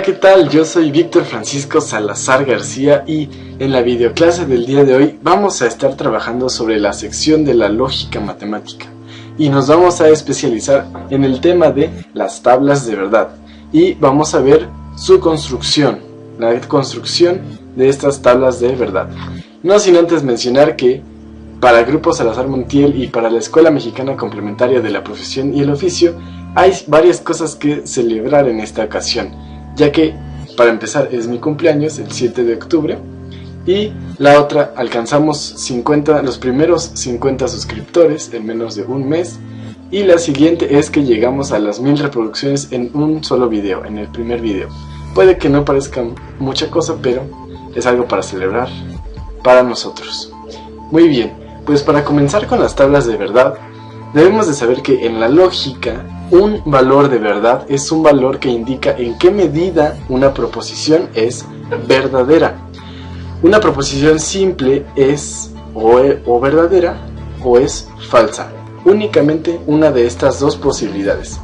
¿qué tal? Yo soy Víctor Francisco Salazar García y en la videoclase del día de hoy vamos a estar trabajando sobre la sección de la lógica matemática y nos vamos a especializar en el tema de las tablas de verdad y vamos a ver su construcción, la construcción de estas tablas de verdad. No sin antes mencionar que para Grupo Salazar Montiel y para la Escuela Mexicana Complementaria de la Profesión y el Oficio hay varias cosas que celebrar en esta ocasión, ya que, para empezar, es mi cumpleaños, el 7 de octubre, y la otra, alcanzamos los primeros 50 suscriptores en menos de un mes, y la siguiente es que llegamos a las 1000 reproducciones en un solo video, en el primer video. Puede que no parezca mucha cosa, pero es algo para celebrar para nosotros. Muy bien, pues para comenzar con las tablas de verdad, debemos de saber que en la lógica, un valor de verdad es un valor que indica en qué medida una proposición es verdadera. Una proposición simple es o verdadera o es falsa. Únicamente una de estas dos posibilidades.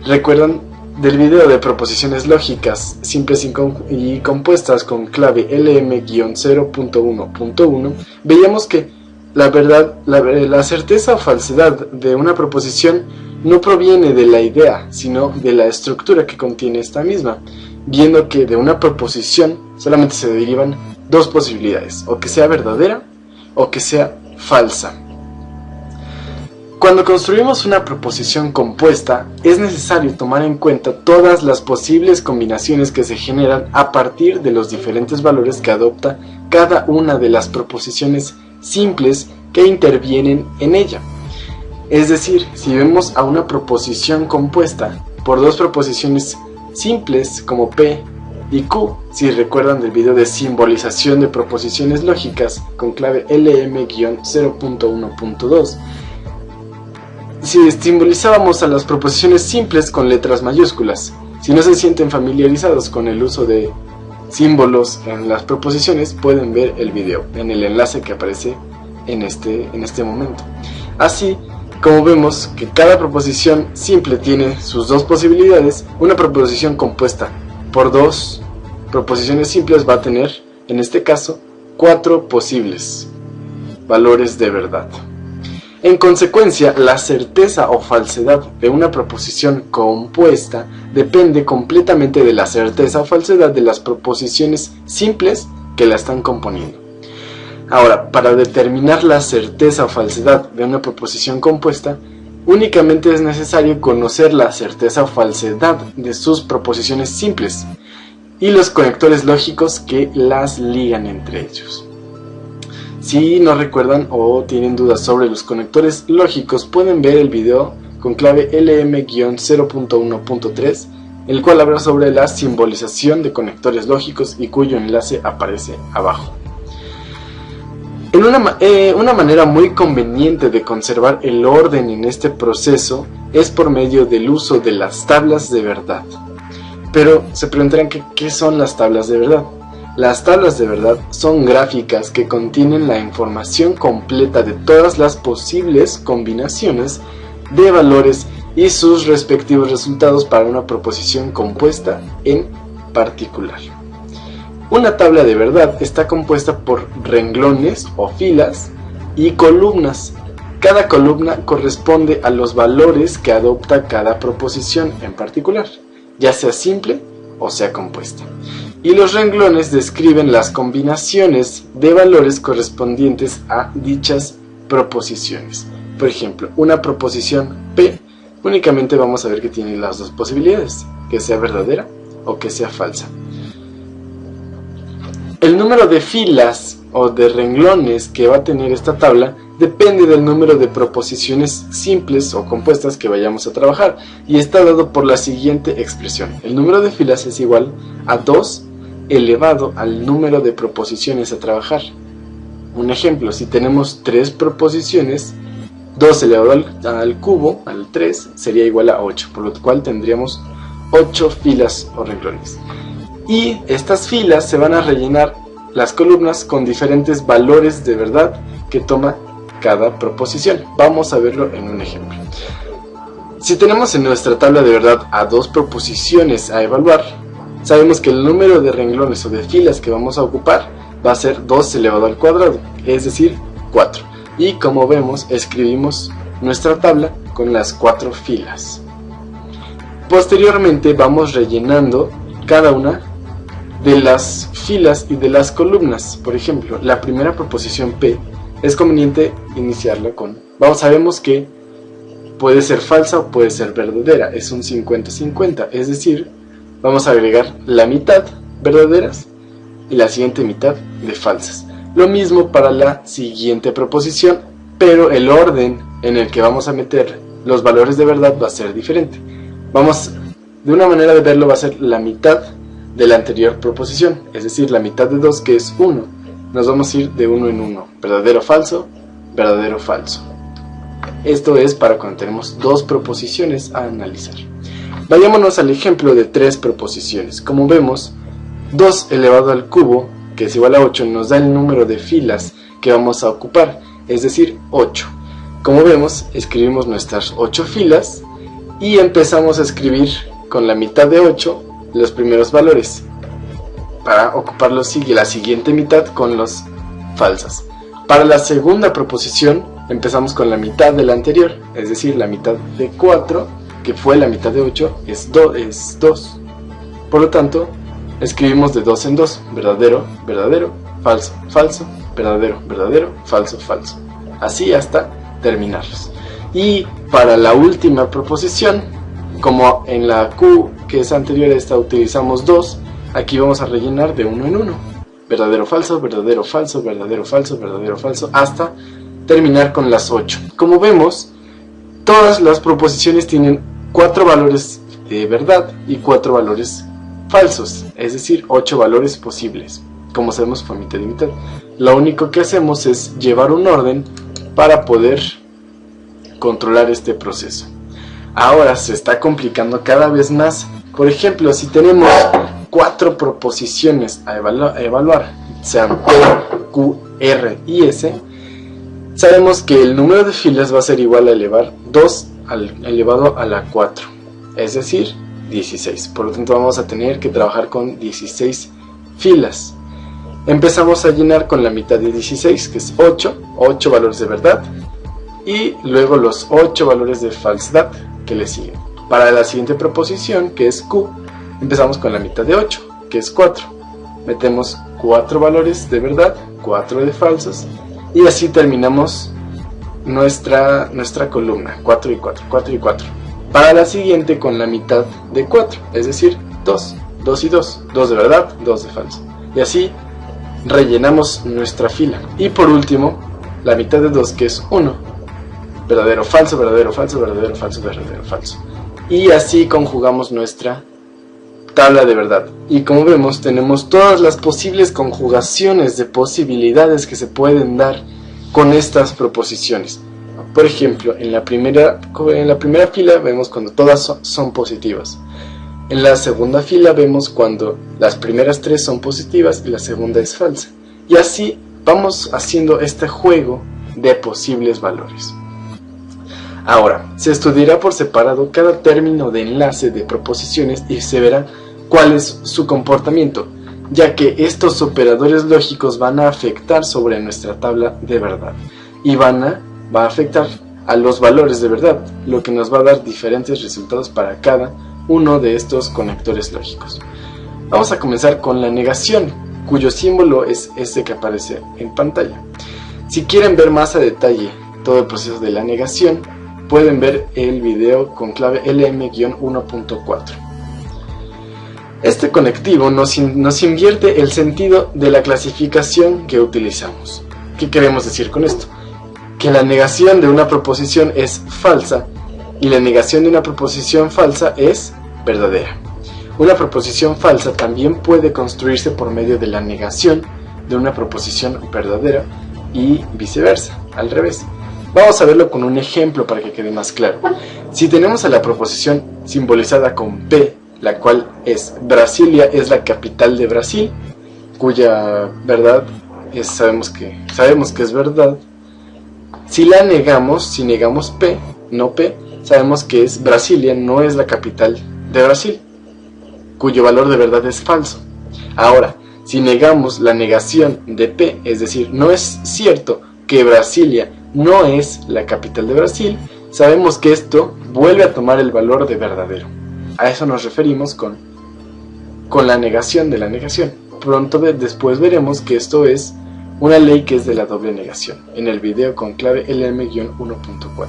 ¿Recuerdan del video de proposiciones lógicas simples y compuestas con clave LM-0.1.1? Veíamos que la certeza o falsedad de una proposición no proviene de la idea, sino de la estructura que contiene esta misma, viendo que de una proposición solamente se derivan dos posibilidades, o que sea verdadera o que sea falsa. Cuando construimos una proposición compuesta, es necesario tomar en cuenta todas las posibles combinaciones que se generan a partir de los diferentes valores que adopta cada una de las proposiciones simples que intervienen en ella. Es decir, si vemos a una proposición compuesta por dos proposiciones simples como P y Q, si recuerdan del video de simbolización de proposiciones lógicas con clave LM-0.1.2, si simbolizábamos a las proposiciones simples con letras mayúsculas, si no se sienten familiarizados con el uso de símbolos en las proposiciones, pueden ver el video en el enlace que aparece en este momento. Así, como vemos que cada proposición simple tiene sus dos posibilidades, una proposición compuesta por dos proposiciones simples va a tener, en este caso, 4 posibles valores de verdad. En consecuencia, la certeza o falsedad de una proposición compuesta depende completamente de la certeza o falsedad de las proposiciones simples que la están componiendo. Ahora, para determinar la certeza o falsedad de una proposición compuesta, únicamente es necesario conocer la certeza o falsedad de sus proposiciones simples y los conectores lógicos que las ligan entre ellos. Si no recuerdan o tienen dudas sobre los conectores lógicos, pueden ver el video con clave LM-0.1.3, el cual habla sobre la simbolización de conectores lógicos y cuyo enlace aparece abajo. Una manera muy conveniente de conservar el orden en este proceso es por medio del uso de las tablas de verdad. Pero se preguntarán ¿qué son las tablas de verdad? Las tablas de verdad son gráficas que contienen la información completa de todas las posibles combinaciones de valores y sus respectivos resultados para una proposición compuesta en particular. Una tabla de verdad está compuesta por renglones o filas y columnas. Cada columna corresponde a los valores que adopta cada proposición en particular, ya sea simple o sea compuesta. Y los renglones describen las combinaciones de valores correspondientes a dichas proposiciones. Por ejemplo, una proposición P únicamente vamos a ver que tiene las dos posibilidades, que sea verdadera o que sea falsa. El número de filas o de renglones que va a tener esta tabla depende del número de proposiciones simples o compuestas que vayamos a trabajar y está dado por la siguiente expresión. El número de filas es igual a 2 elevado al número de proposiciones a trabajar. Un ejemplo, si tenemos 3 proposiciones, 2 elevado al cubo, al 3, sería igual a 8, por lo cual tendríamos 8 filas o renglones. Y estas filas se van a rellenar las columnas con diferentes valores de verdad que toma cada proposición. Vamos a verlo en un ejemplo. Si tenemos en nuestra tabla de verdad a 2 proposiciones a evaluar, sabemos que el número de renglones o de filas que vamos a ocupar va a ser 2 elevado al cuadrado, es decir, 4. Y como vemos, escribimos nuestra tabla con las 4 filas. Posteriormente vamos rellenando cada una de las filas y de las columnas. Por ejemplo, la primera proposición P es conveniente iniciarla con, sabemos que puede ser falsa o puede ser verdadera, es un 50-50, es decir, vamos a agregar la mitad verdaderas y la siguiente mitad de falsas. Lo mismo para la siguiente proposición, pero el orden en el que vamos a meter los valores de verdad va a ser diferente. De una manera de verlo va a ser la mitad de la anterior proposición, es decir, la mitad de 2, que es 1. Nos vamos a ir de 1 en 1, verdadero, falso, verdadero, falso. Esto es para cuando tenemos 2 proposiciones a analizar. Vayámonos al ejemplo de 3 proposiciones. Como vemos, 2 elevado al cubo, que es igual a 8, nos da el número de filas que vamos a ocupar, es decir, 8. Como vemos, escribimos nuestras 8 filas y empezamos a escribir con la mitad de 8 los primeros valores para ocupar la siguiente mitad con los falsas. Para la segunda proposición empezamos con la mitad de la anterior, es decir, la mitad de 4, que fue la mitad de 8, es 2. Por lo tanto, escribimos de 2 en 2, verdadero, verdadero, falso, falso, verdadero, verdadero, falso, falso. Así hasta terminarlos. Y para la última proposición, como en la Q que es anterior a esta utilizamos 2, aquí vamos a rellenar de 1 en 1. Verdadero, falso, verdadero, falso, verdadero, falso, verdadero, falso, hasta terminar con las 8. Como vemos, todas las proposiciones tienen 4 valores de verdad y 4 valores falsos, es decir, 8 valores posibles. Como sabemos, fue mitad y mitad. Lo único que hacemos es llevar un orden para poder controlar este proceso. Ahora se está complicando cada vez más. Por ejemplo, si tenemos 4 proposiciones a evaluar, sean P, Q, R y S, sabemos que el número de filas va a ser igual a elevar 2 elevado a la 4, es decir, 16. Por lo tanto, vamos a tener que trabajar con 16 filas. Empezamos a llenar con la mitad de 16, que es 8 valores de verdad, y luego los 8 valores de falsedad que le siguen. Para la siguiente proposición, que es Q, empezamos con la mitad de 8, que es 4. Metemos 4 valores de verdad, 4 de falsos, y así terminamos nuestra columna, 4 y 4, 4 y 4. Para la siguiente con la mitad de 4, es decir, 2 y 2, 2 de verdad, 2 de falso. Y así rellenamos nuestra fila. Y por último, la mitad de 2, que es 1. Verdadero, falso, verdadero, falso, verdadero, falso, verdadero, falso. Y así conjugamos nuestra tabla de verdad. Y como vemos, tenemos todas las posibles conjugaciones de posibilidades que se pueden dar con estas proposiciones. Por ejemplo, en la primera fila vemos cuando todas son positivas. En la segunda fila vemos cuando las primeras 3 son positivas y la segunda es falsa. Y así vamos haciendo este juego de posibles valores. Ahora, se estudiará por separado cada término de enlace de proposiciones y se verá cuál es su comportamiento, ya que estos operadores lógicos van a afectar sobre nuestra tabla de verdad y va a afectar a los valores de verdad, lo que nos va a dar diferentes resultados para cada uno de estos conectores lógicos. Vamos a comenzar con la negación, cuyo símbolo es este que aparece en pantalla. Si quieren ver más a detalle todo el proceso de la negación, pueden ver el video con clave LM-1.4. Este conectivo nos invierte el sentido de la clasificación que utilizamos. ¿Qué queremos decir con esto? Que la negación de una proposición es falsa y la negación de una proposición falsa es verdadera. Una proposición falsa también puede construirse por medio de la negación de una proposición verdadera y viceversa, al revés. Vamos a verlo con un ejemplo para que quede más claro. Si tenemos a la proposición simbolizada con P, la cual es Brasilia es la capital de Brasil, cuya verdad sabemos que es verdad. Si la negamos, si negamos P, no P, sabemos que Brasilia no es la capital de Brasil, cuyo valor de verdad es falso. Ahora, si negamos la negación de P, es decir, no es cierto que Brasilia no es la capital de Brasil, sabemos que esto vuelve a tomar el valor de verdadero. A eso nos referimos con la negación de la negación. Pronto después veremos que esto es una ley que es de la doble negación, en el video con clave LM-1.4.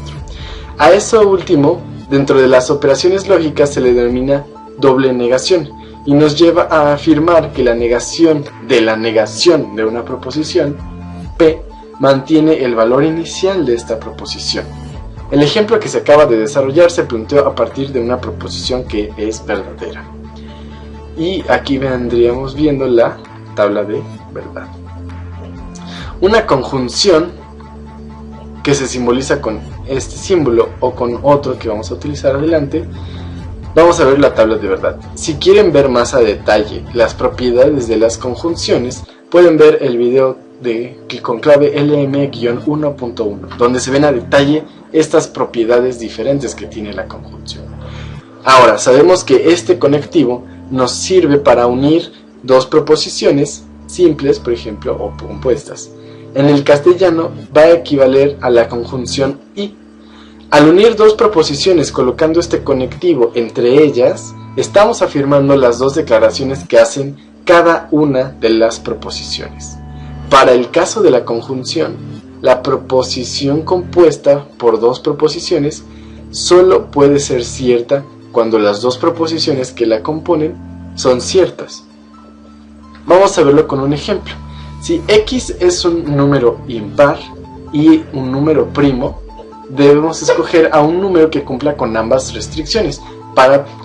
A eso último, dentro de las operaciones lógicas se le denomina doble negación, y nos lleva a afirmar que la negación de una proposición, P, mantiene el valor inicial de esta proposición. El ejemplo que se acaba de desarrollar se planteó a partir de una proposición que es verdadera. Y aquí vendríamos viendo la tabla de verdad. Una conjunción que se simboliza con este símbolo o con otro que vamos a utilizar adelante, vamos a ver la tabla de verdad. Si quieren ver más a detalle las propiedades de las conjunciones, pueden ver el video con clave LM-1.1, donde se ven a detalle estas propiedades diferentes que tiene la conjunción. Ahora, sabemos que este conectivo nos sirve para unir dos proposiciones simples, por ejemplo, o compuestas. En el castellano va a equivaler a la conjunción y. Al unir dos proposiciones colocando este conectivo entre ellas, estamos afirmando las dos declaraciones que hacen cada una de las proposiciones. Para el caso de la conjunción, la proposición compuesta por dos proposiciones solo puede ser cierta cuando las dos proposiciones que la componen son ciertas. Vamos a verlo con un ejemplo. Si X es un número impar y un número primo, debemos escoger a un número que cumpla con ambas restricciones.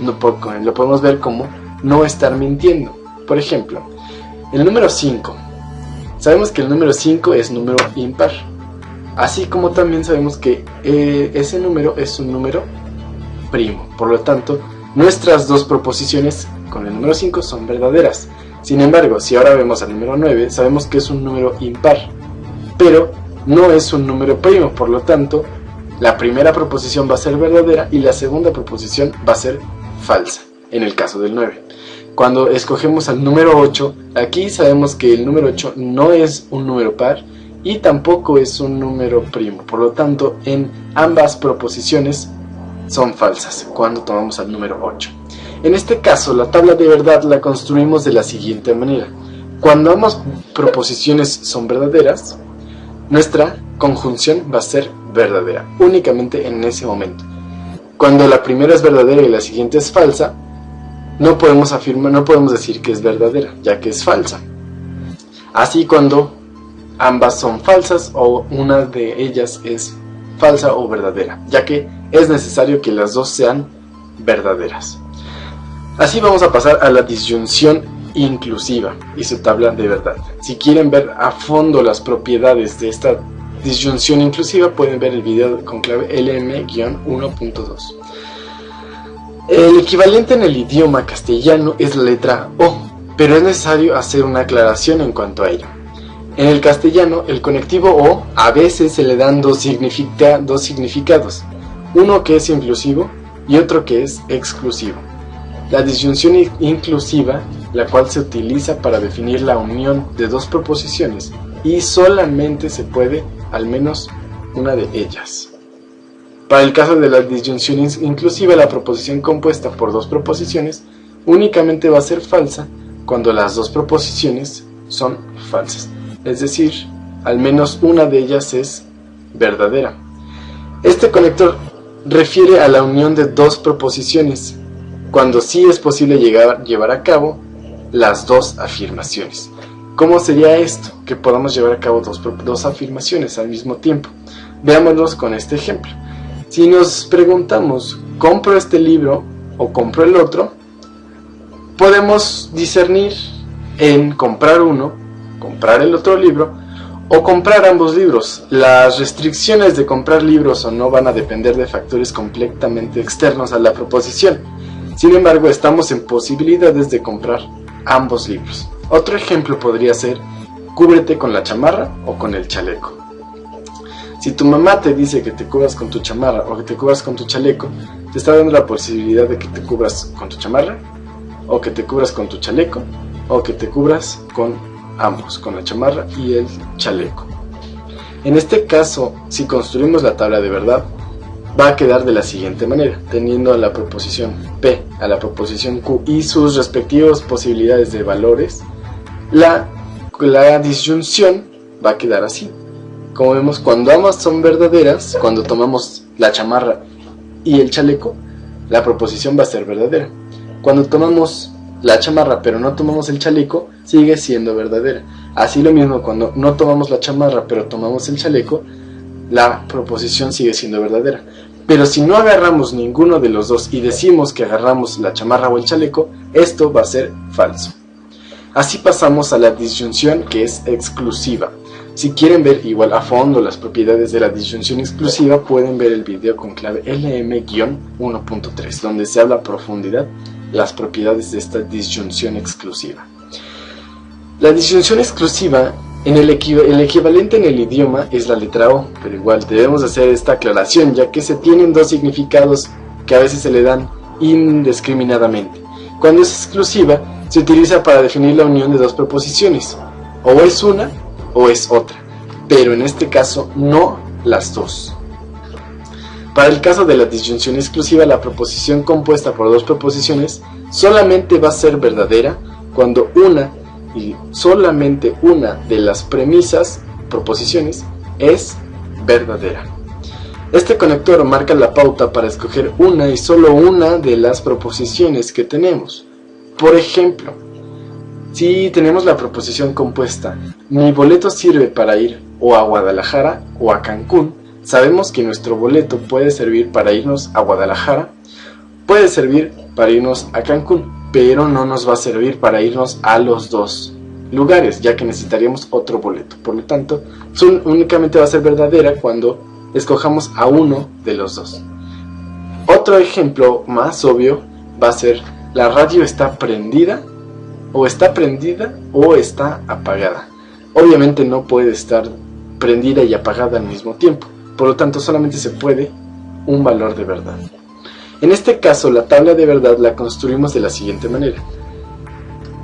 Lo podemos ver como no estar mintiendo. Por ejemplo, el número 5. Sabemos que el número 5 es número impar. Así como también sabemos que ese número es un número primo. Por lo tanto, nuestras dos proposiciones con el número 5 son verdaderas. Sin embargo, si ahora vemos al número 9, sabemos que es un número impar, pero no es un número primo. Por lo tanto, la primera proposición va a ser verdadera y la segunda proposición va a ser falsa, en el caso del 9. Cuando escogemos al número 8, aquí sabemos que el número 8 no es un número par y tampoco es un número primo. Por lo tanto, en ambas proposiciones son falsas cuando tomamos al número 8. En este caso, la tabla de verdad la construimos de la siguiente manera. Cuando ambas proposiciones son verdaderas, nuestra conjunción va a ser verdadera, únicamente en ese momento. Cuando la primera es verdadera y la siguiente es falsa, no podemos decir que es verdadera, ya que es falsa. Así cuando ambas son falsas o una de ellas es falsa o verdadera, ya que es necesario que las dos sean verdaderas. Así vamos a pasar a la disyunción inclusiva y su tabla de verdad. Si quieren ver a fondo las propiedades de esta disyunción inclusiva, pueden ver el video con clave LM-1.2. El equivalente en el idioma castellano es la letra O, pero es necesario hacer una aclaración en cuanto a ello. En el castellano, el conectivo O a veces se le dan dos significados, uno que es inclusivo y otro que es exclusivo. La disyunción inclusiva, la cual se utiliza para definir la unión de dos proposiciones y solamente se puede al menos una de ellas. Para el caso de la disyunción inclusiva, la proposición compuesta por dos proposiciones únicamente va a ser falsa cuando las dos proposiciones son falsas, es decir, al menos una de ellas es verdadera. Este conector refiere a la unión de dos proposiciones, cuando sí es posible llevar a cabo las dos afirmaciones. ¿Cómo sería esto? Que podamos llevar a cabo dos afirmaciones al mismo tiempo. Veámoslos con este ejemplo. Si nos preguntamos, ¿compro este libro o compro el otro?, podemos discernir en comprar uno, comprar el otro libro o comprar ambos libros. Las restricciones de comprar libros o no van a depender de factores completamente externos a la proposición. Sin embargo, estamos en posibilidades de comprar ambos libros. Otro ejemplo podría ser, cúbrete con la chamarra o con el chaleco. Si tu mamá te dice que te cubras con tu chamarra o que te cubras con tu chaleco, ¿te está dando la posibilidad de que te cubras con tu chamarra o que te cubras con tu chaleco, o que te cubras con ambos, con la chamarra y el chaleco. En este caso, si construimos la tabla de verdad, va a quedar de la siguiente manera, teniendo a la proposición P, a la proposición Q y sus respectivas posibilidades de valores. La disyunción va a quedar así. Como vemos, cuando ambas son verdaderas, cuando tomamos la chamarra y el chaleco, la proposición va a ser verdadera. Cuando tomamos la chamarra pero no tomamos el chaleco, sigue siendo verdadera. Así lo mismo, cuando no tomamos la chamarra pero tomamos el chaleco, la proposición sigue siendo verdadera. Pero si no agarramos ninguno de los dos y decimos que agarramos la chamarra o el chaleco, esto va a ser falso. Así pasamos a la disyunción, que es exclusiva. Si quieren ver igual a fondo las propiedades de la disyunción exclusiva, pueden ver el video con clave LM-1.3, donde se habla a profundidad las propiedades de esta disyunción exclusiva. La disyunción exclusiva, el equivalente en el idioma es la letra O, pero igual debemos hacer esta aclaración, ya que se tienen dos significados que a veces se le dan indiscriminadamente. Cuando es exclusiva, se utiliza para definir la unión de dos proposiciones, o es una o es otra, pero en este caso no las dos. Para el caso de la disyunción exclusiva, la proposición compuesta por dos proposiciones solamente va a ser verdadera cuando una y solamente una de las premisas, proposiciones, es verdadera. Este conector marca la pauta para escoger una y solo una de las proposiciones que tenemos. Por ejemplo, si tenemos la proposición compuesta, mi boleto sirve para ir o a Guadalajara o a Cancún, sabemos que nuestro boleto puede servir para irnos a Guadalajara, puede servir para irnos a Cancún, pero no nos va a servir para irnos a los dos lugares, ya que necesitaríamos otro boleto. Por lo tanto, únicamente va a ser verdadera cuando escojamos a uno de los dos. Otro ejemplo más obvio va a ser: la radio está prendida o está apagada. Obviamente no puede estar prendida y apagada al mismo tiempo, por lo tanto solamente se puede un valor de verdad. En este caso, la tabla de verdad la construimos de la siguiente manera.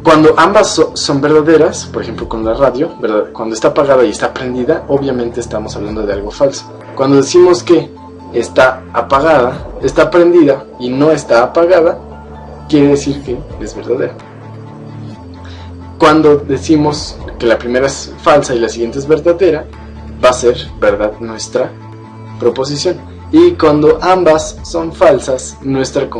Cuando ambas son verdaderas, por ejemplo con la radio, ¿verdad? Cuando está apagada y está prendida, obviamente estamos hablando de algo falso. Cuando decimos que está apagada, está prendida y no está apagada, quiere decir que es verdadera. Cuando decimos que la primera es falsa y la siguiente es verdadera, va a ser verdad nuestra proposición. Y cuando ambas son falsas, nuestra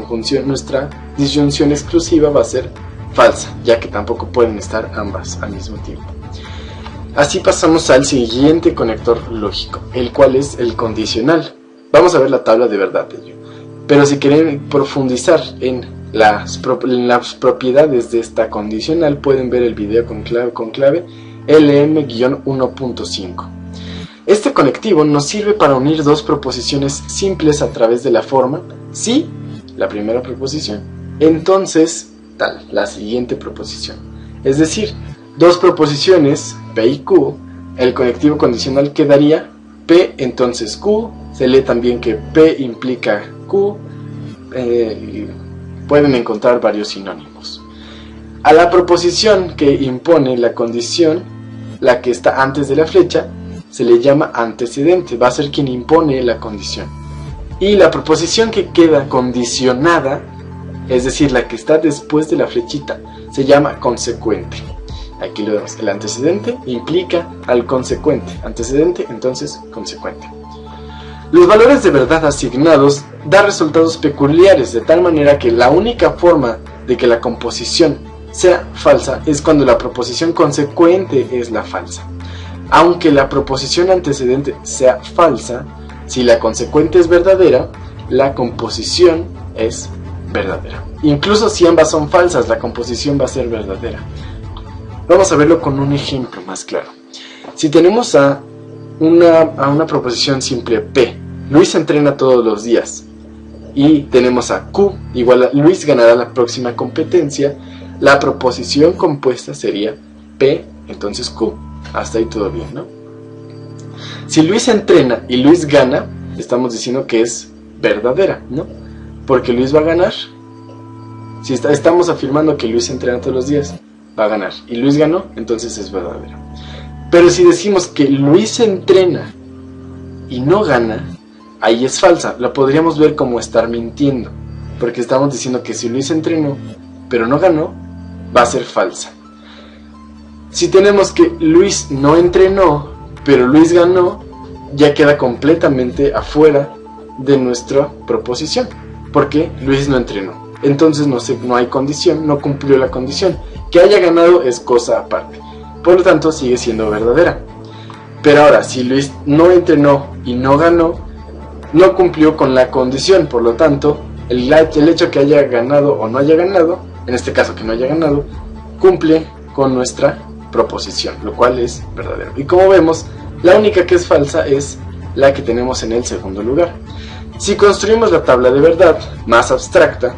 disyunción exclusiva va a ser falsa, ya que tampoco pueden estar ambas al mismo tiempo. Así pasamos al siguiente conector lógico, el cual es el condicional. Vamos a ver la tabla de verdad de ello. Pero si quieren profundizar en las propiedades de esta condicional, pueden ver el video con clave LM-1.5. Este conectivo nos sirve para unir dos proposiciones simples a través de la forma si, la primera proposición, entonces tal, la siguiente proposición. Es decir, dos proposiciones, P y Q, el conectivo condicional quedaría P entonces Q, se lee también que P implica Q, pueden encontrar varios sinónimos. A la proposición que impone la condición, la que está antes de la flecha, se le llama antecedente, va a ser quien impone la condición. Y la proposición que queda condicionada, es decir, la que está después de la flechita, se llama consecuente. Aquí lo vemos, el antecedente implica al consecuente, antecedente, entonces consecuente. Los valores de verdad asignados dan resultados peculiares, de tal manera que la única forma de que la composición sea falsa es cuando la proposición consecuente es la falsa. Aunque la proposición antecedente sea falsa, si la consecuente es verdadera, la composición es verdadera. Incluso si ambas son falsas, la composición va a ser verdadera. Vamos a verlo con un ejemplo más claro. Si tenemos a una proposición simple P, Luis entrena todos los días, y tenemos a Q igual a Luis ganará la próxima competencia, la proposición compuesta sería P, entonces Q. Hasta ahí todo bien, ¿no? Si Luis entrena y Luis gana, estamos diciendo que es verdadera, ¿no? Porque Luis va a ganar Si estamos afirmando que Luis entrena todos los días, va a ganar. Y Luis ganó, entonces es verdadero. Pero si decimos que Luis entrena y no gana, ahí es falsa. La podríamos ver como estar mintiendo, porque estamos diciendo que si Luis entrenó pero no ganó, va a ser falsa. Si tenemos que Luis no entrenó pero Luis ganó, ya queda completamente afuera de nuestra proposición, porque Luis no entrenó. Entonces no hay condición, no cumplió la condición. Que haya ganado es cosa aparte. Por lo tanto, sigue siendo verdadera. Pero ahora, si Luis no entrenó y no ganó, no cumplió con la condición. Por lo tanto, el hecho que haya ganado o no haya ganado, en este caso que no haya ganado, cumple con nuestra proposición, lo cual es verdadero. Y como vemos, la única que es falsa es la que tenemos en el segundo lugar. Si construimos la tabla de verdad más abstracta,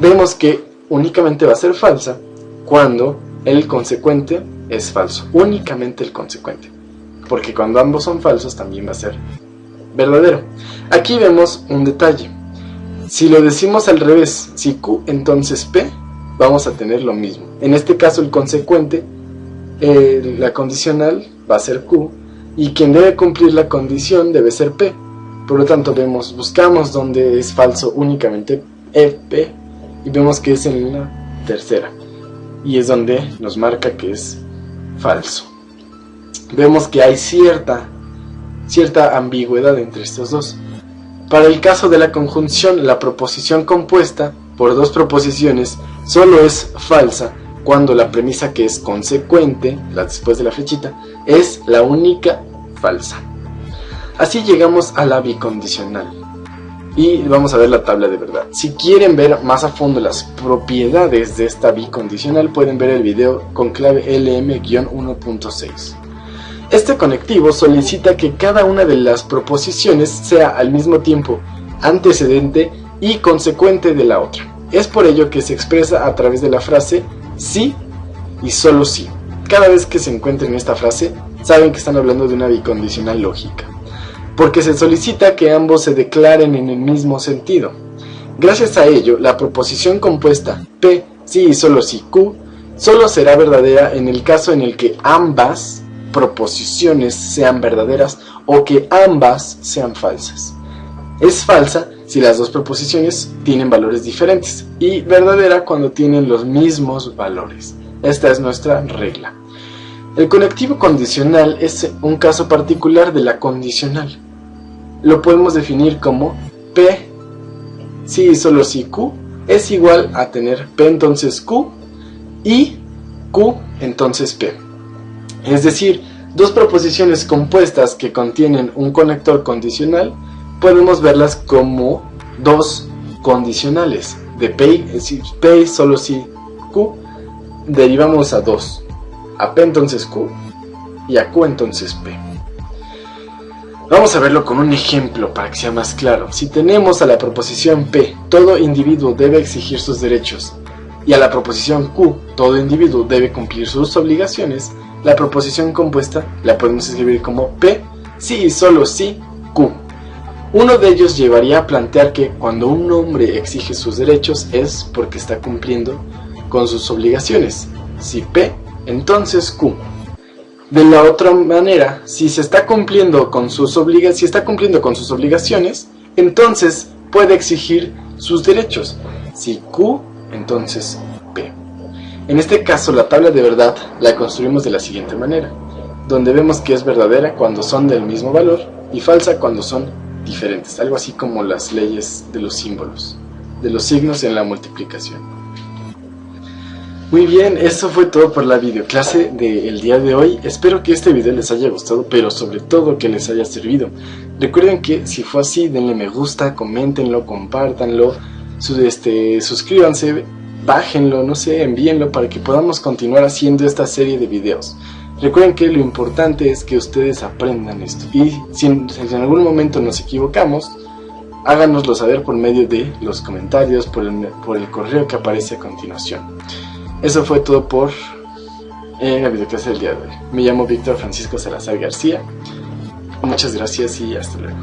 vemos que únicamente va a ser falsa cuando el consecuente es falso. Únicamente el consecuente. Porque cuando ambos son falsos también va a ser verdadero. Aquí vemos un detalle. Si lo decimos al revés, si Q entonces P, vamos a tener lo mismo. En este caso el consecuente, la condicional va a ser Q, y quien debe cumplir la condición debe ser P. Por lo tanto buscamos donde es falso únicamente P, y vemos que es en la tercera, y es donde nos marca que es falso. Vemos que hay cierta ambigüedad entre estos dos. Para el caso de la conjunción, la proposición compuesta por dos proposiciones solo es falsa cuando la premisa que es consecuente, la después de la flechita, es la única falsa. Así llegamos a la bicondicional. Y vamos a ver la tabla de verdad. Si quieren ver más a fondo las propiedades de esta bicondicional, pueden ver el video con clave LM-1.6. Este conectivo solicita que cada una de las proposiciones sea al mismo tiempo antecedente y consecuente de la otra. Es por ello que se expresa a través de la frase sí y solo sí. Cada vez que se encuentren esta frase, saben que están hablando de una bicondicional lógica, porque se solicita que ambos se declaren en el mismo sentido. Gracias a ello, la proposición compuesta P, sí y solo sí Q, solo será verdadera en el caso en el que ambas proposiciones sean verdaderas o que ambas sean falsas. Es falsa si las dos proposiciones tienen valores diferentes, y verdadera cuando tienen los mismos valores. Esta es nuestra regla. El conectivo condicional es un caso particular de la condicional. Lo podemos definir como P, sí y solo si Q, es igual a tener P entonces Q y Q entonces P. Es decir, dos proposiciones compuestas que contienen un conector condicional, podemos verlas como dos condicionales. De P solo si Q, derivamos a 2. A P entonces Q y a Q entonces P. Vamos a verlo con un ejemplo para que sea más claro. Si tenemos a la proposición P, todo individuo debe exigir sus derechos, y a la proposición Q, todo individuo debe cumplir sus obligaciones, la proposición compuesta la podemos escribir como P, sí y solo sí Q. Uno de ellos llevaría a plantear que cuando un hombre exige sus derechos es porque está cumpliendo con sus obligaciones. Si P, entonces Q. De la otra manera, si está cumpliendo con sus obligaciones, entonces puede exigir sus derechos. Si Q, entonces P. En este caso, la tabla de verdad la construimos de la siguiente manera, donde vemos que es verdadera cuando son del mismo valor y falsa cuando son diferentes, algo así como las leyes de los símbolos, de los signos en la multiplicación. Muy bien, eso fue todo por la videoclase del día de hoy. Espero que este video les haya gustado, pero sobre todo que les haya servido. Recuerden que si fue así, denle me gusta, coméntenlo, compártanlo, suscríbanse, bájenlo, no sé, envíenlo para que podamos continuar haciendo esta serie de videos. Recuerden que lo importante es que ustedes aprendan esto, y si en algún momento nos equivocamos, háganoslo saber por medio de los comentarios, por el correo que aparece a continuación. Eso fue todo por la videoclase del día de hoy. Me llamo Víctor Francisco Salazar García. Muchas gracias y hasta luego.